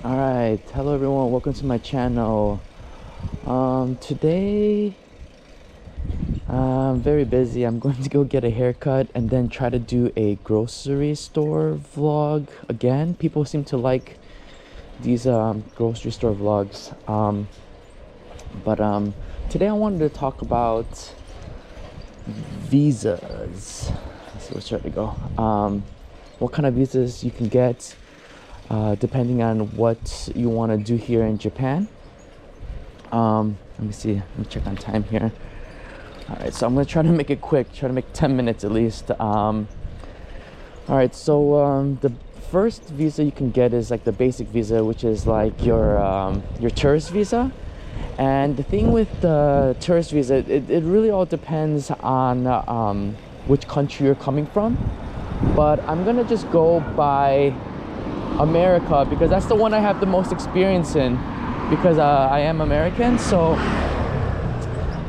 Alright, hello everyone, welcome to my channel. Today I'm very busy. I'm going to go get a haircut and then try to do a grocery store vlog again. People seem to like these grocery store vlogs. But today I wanted to talk about visas. Let's see, let's try to go. What kind of visas you can get depending on what you want to do here in Japan. Let me see, let me check on time here. All right, so I'm gonna try to make it quick, try to make 10 minutes at least. All right, so the first visa you can get is like the basic visa, which is like your tourist visa. And the thing with the tourist visa, it really all depends on which country you're coming from. But I'm gonna just go by America because that's the one I have the most experience in, because I am American. So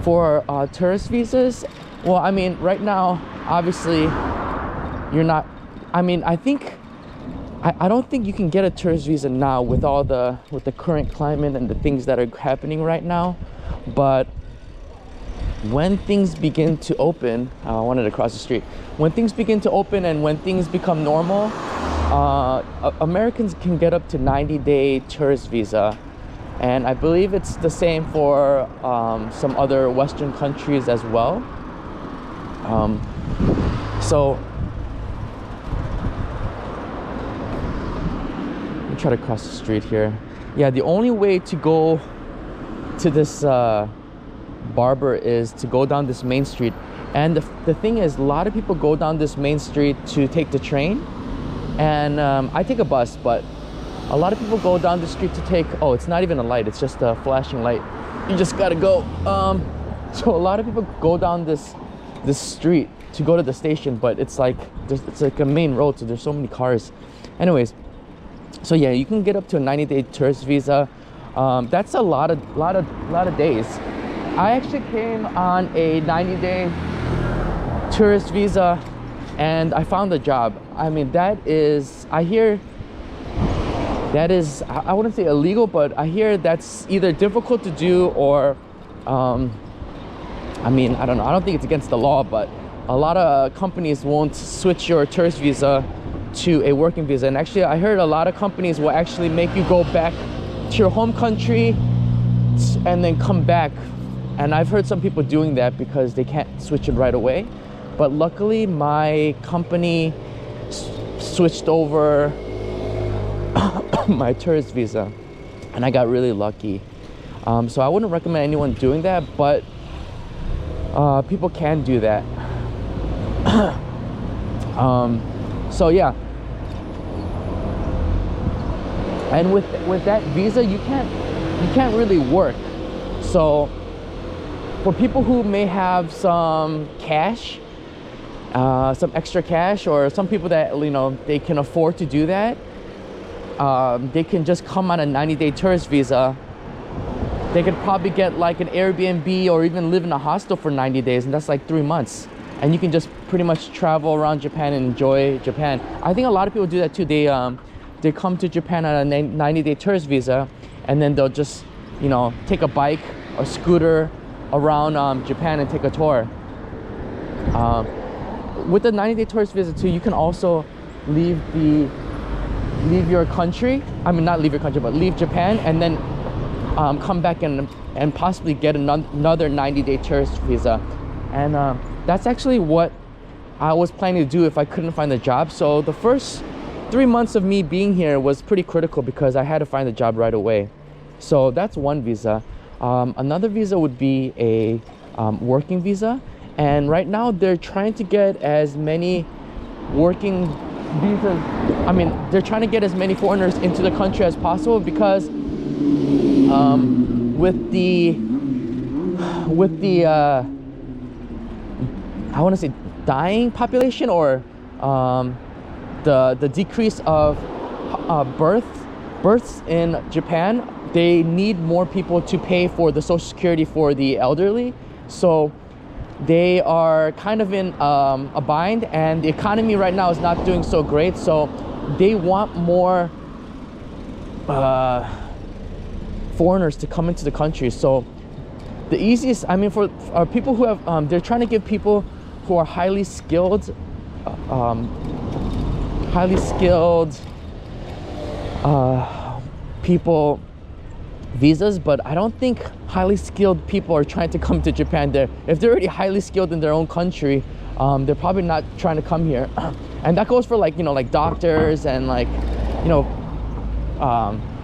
for tourist visas, well, I mean, right now, obviously, you're not, I mean, I don't think you can get a tourist visa now with the current climate and the things that are happening right now. But when things begin to open, I wanted to cross the street. When things begin to open and when things become normal, Americans can get up to 90-day tourist visa. And I believe it's the same for some other Western countries as well. So let me try to cross the street here. Yeah, the only way to go to this barber is to go down this main street. And the thing is, a lot of people go down this main street to take the train. And I take a bus, but a lot of people go down the street to take, oh, it's not even a light, it's just a flashing light. You just gotta go. So a lot of people go down this street to go to the station, but it's like a main road, so there's so many cars. Anyways, so yeah, you can get up to a 90-day tourist visa. That's a lot of days. I actually came on a 90-day tourist visa and I found a job. I mean, that is, I hear that is, I wouldn't say illegal, but I hear that's either difficult to do or, I mean, I don't know. I don't think it's against the law, but a lot of companies won't switch your tourist visa to a working visa. And actually, I heard a lot of companies will actually make you go back to your home country and then come back. And I've heard some people doing that because they can't switch it right away. But luckily, my company switched over my tourist visa and I got really lucky. So I wouldn't recommend anyone doing that, but people can do that. So yeah, and with that visa you can't really work. So for people who may have some cash, some extra cash, or some people that, you know, they can afford to do that, they can just come on a 90-day tourist visa. They could probably get like an Airbnb or even live in a hostel for 90 days, and that's like 3 months. And you can just pretty much travel around Japan and enjoy Japan. I think a lot of people do that too. They come to Japan on a 90-day tourist visa, and then they'll just, you know, take a bike or scooter around Japan and take a tour. With the 90-day tourist visa too, you can also leave your country. I mean, not leave your country, but leave Japan and then come back and possibly get another 90-day tourist visa. And that's actually what I was planning to do if I couldn't find a job. So the first 3 months of me being here was pretty critical because I had to find a job right away. So that's one visa. Another visa would be a working visa. And right now they're trying to get as many working visas. I mean, they're trying to get as many foreigners into the country as possible because with the I want to say dying population, or the decrease of birth births in Japan, they need more people to pay for the Social Security for the elderly. So they are kind of in a bind, and the economy right now is not doing so great. So they want more foreigners to come into the country. So the easiest, I mean, for people who have, they're trying to give people who are highly skilled people visas, but I don't think highly skilled people are trying to come to Japan. If they're already highly skilled in their own country, they're probably not trying to come here. And that goes for like, you know, like doctors and like, you know,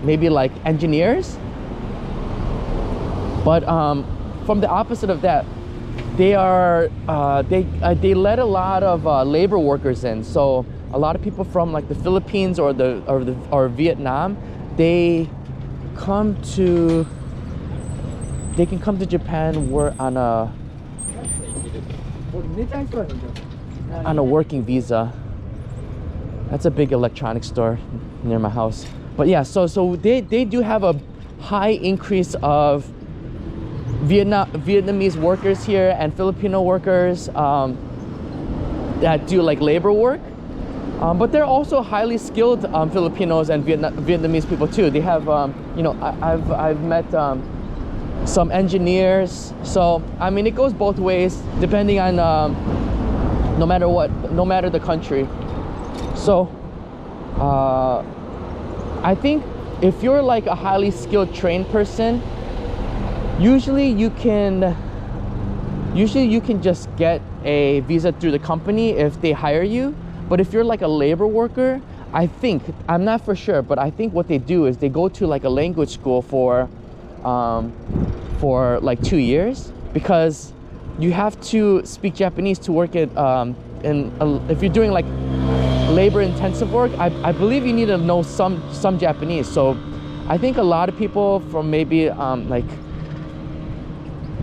maybe like engineers. But from the opposite of that, they let a lot of labor workers in. So a lot of people from like the Philippines or Vietnam, they can come to Japan on a working visa. That's a big electronics store near my house. But yeah, so they do have a high increase of Vietnamese workers here and Filipino workers that do like labor work. But they're also highly skilled Filipinos and Vietnamese people too. They have, you know, I've met some engineers. So I mean, it goes both ways depending on no matter the country. So I think if you're like a highly skilled trained person, usually you can just get a visa through the company if they hire you. But if you're like a labor worker, I'm not for sure, but I think what they do is they go to like a language school for like 2 years, because you have to speak Japanese to work at if you're doing like labor intensive work. I believe you need to know some Japanese. So I think a lot of people from maybe like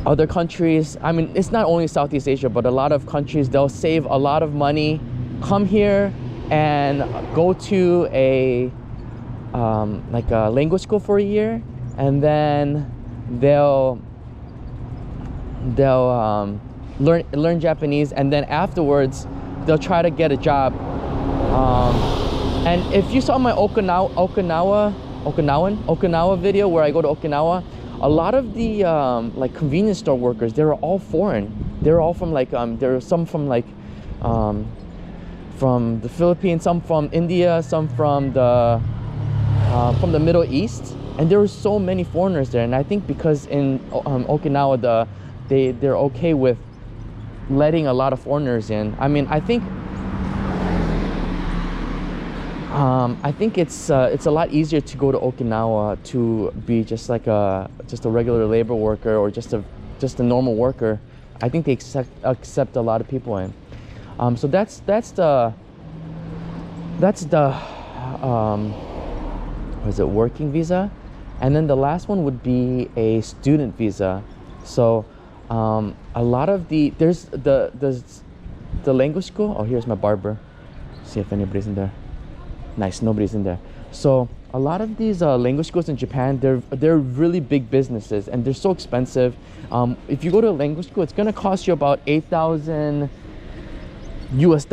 other countries, I mean, it's not only Southeast Asia, but a lot of countries, they'll save a lot of money, come here and go to a like a language school for a year, and then they'll learn Japanese, and then afterwards they'll try to get a job. And if you saw my Okinawa video where I go to Okinawa, a lot of the like convenience store workers, they were all foreign. They were all from like there were some from like from the Philippines, some from India, some from the Middle East, and there were so many foreigners there. And I think because in Okinawa they're okay with letting a lot of foreigners in. I mean, I think it's a lot easier to go to Okinawa to be just like a regular labor worker or just a normal worker. I think they accept a lot of people in. So that's the what is it, working visa, and then the last one would be a student visa. So a lot of there's the language school. Oh, here's my barber. See if anybody's in there. Nice, nobody's in there. So a lot of these language schools in Japan, they're really big businesses, and they're so expensive. If you go to a language school, it's gonna cost you about $8,000 US.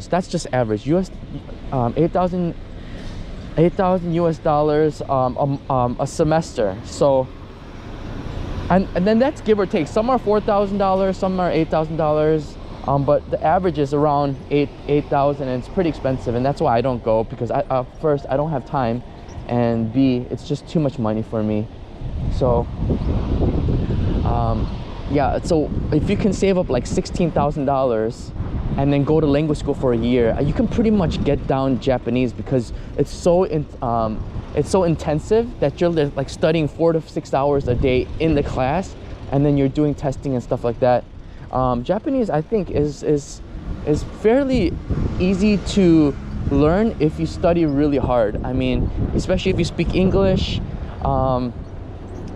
That's just average. $8,000 US a semester. So and then that's give or take. Some are $4,000, some are $8,000. But the average is around $8,000, and it's pretty expensive, and that's why I don't go, because first, I don't have time, and B, it's just too much money for me. So yeah, so if you can save up like $16,000 and then go to language school for a year, you can pretty much get down Japanese, because it's so intensive that you're like studying 4 to 6 hours a day in the class, and then you're doing testing and stuff like that. Japanese, I think, is fairly easy to learn if you study really hard. I mean, especially if you speak English.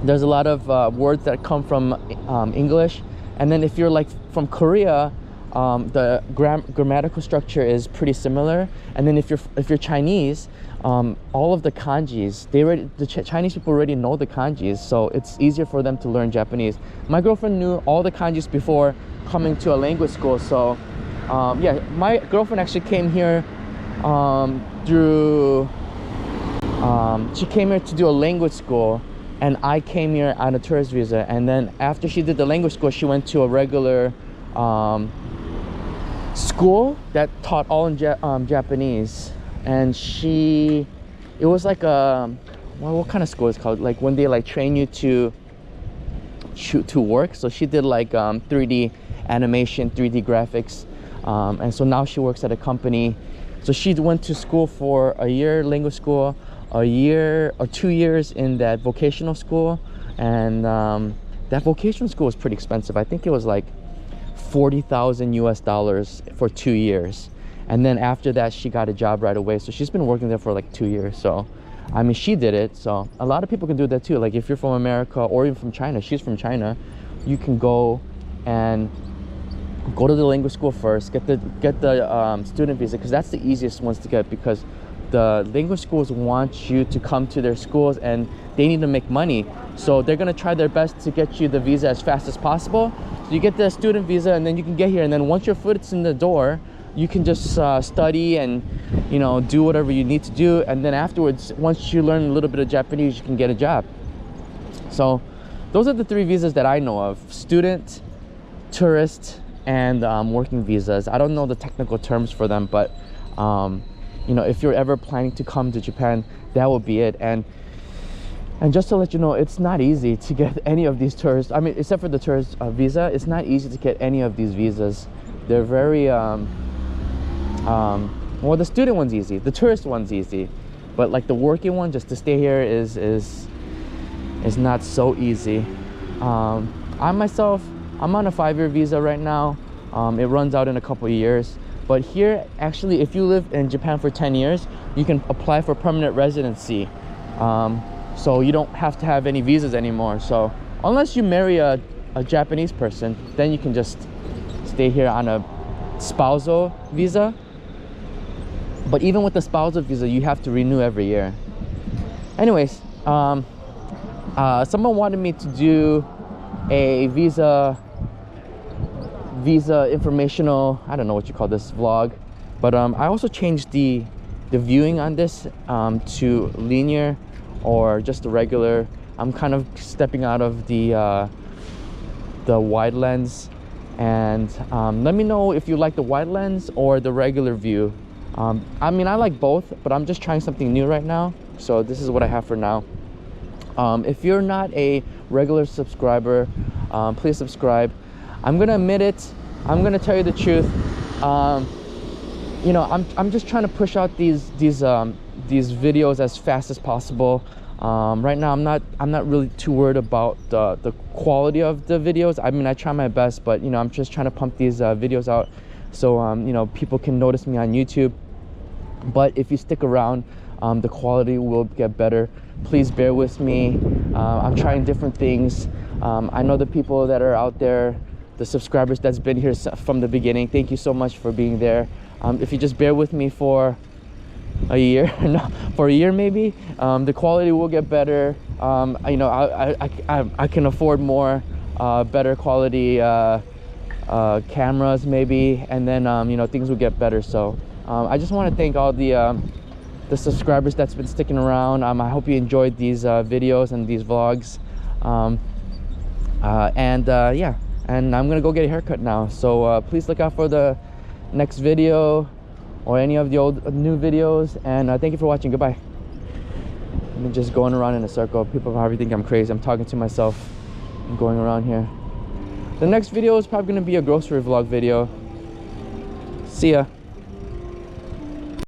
There's a lot of words that come from English, and then if you're like from Korea, the grammatical structure is pretty similar. And then if you're Chinese, all of the kanjis, Chinese people already know the kanjis, so it's easier for them to learn Japanese. My girlfriend knew all the kanjis before coming to a language school, so yeah, my girlfriend actually came here she came here to do a language school, and I came here on a tourist visa. And then after she did the language school, she went to a regular school that taught all in Japanese. And it was like a, what kind of school is it called? Like when they like train you to work. So she did like 3D animation, 3D graphics, and so now she works at a company. So she went to school for a year language school, a year or 2 years in that vocational school, and that vocational school was pretty expensive. I think it was like $40,000 US for 2 years. And then after that, she got a job right away. So she's been working there for like 2 years. So I mean, she did it. So a lot of people can do that too. Like if you're from America or even from China, she's from China, you can go to the language school first, get the student visa, because that's the easiest ones to get, because the language schools want you to come to their schools and they need to make money. So they're gonna try their best to get you the visa as fast as possible. So you get the student visa, and then you can get here, and then once your foot's in the door, you can just study and, you know, do whatever you need to do. And then afterwards, once you learn a little bit of Japanese, you can get a job. So those are the 3 visas that I know of: student, tourist, and working visas. I don't know the technical terms for them, but you know, if you're ever planning to come to Japan, that would be it. And just to let you know, it's not easy to get any of these tourists, I mean, except for the tourist visa, it's not easy to get any of these visas. They're very well, the student one's easy, the tourist one's easy, but like the working one, just to stay here is not so easy. I myself, I'm on a 5-year visa right now. It runs out in a couple of years. But here, actually, if you live in Japan for 10 years, you can apply for permanent residency. So you don't have to have any visas anymore. So unless you marry a Japanese person, then you can just stay here on a spousal visa. But even with the spousal visa, you have to renew every year. Anyways, someone wanted me to do a visa informational, I don't know what you call this, vlog, but I also changed the viewing on this to linear or just a regular. I'm kind of stepping out of the wide lens, and let me know if you like the wide lens or the regular view. I mean, I like both, but I'm just trying something new right now, so this is what I have for now. If you're not a regular subscriber, please subscribe. I'm gonna admit it, I'm gonna tell you the truth. You know, I'm just trying to push out these videos as fast as possible. Right now, I'm not really too worried about the quality of the videos. I mean, I try my best, but you know, I'm just trying to pump these videos out so you know, people can notice me on YouTube. But if you stick around, the quality will get better. Please bear with me. I'm trying different things. I know the people that are out there, the subscribers that's been here from the beginning, thank you so much for being there. If you just bear with me for a year, no, for a year maybe, the quality will get better. You know, I can afford more better quality cameras maybe, and then you know, things will get better. So I just want to thank all the subscribers that's been sticking around. I hope you enjoyed these videos and these vlogs. Yeah, and I'm gonna go get a haircut now, so please look out for the next video or any of the new videos, and thank you for watching. Goodbye. I'm just going around in a circle. People probably think I'm crazy. I'm talking to myself. I'm going around here. The next video is probably gonna be a grocery vlog video. See ya.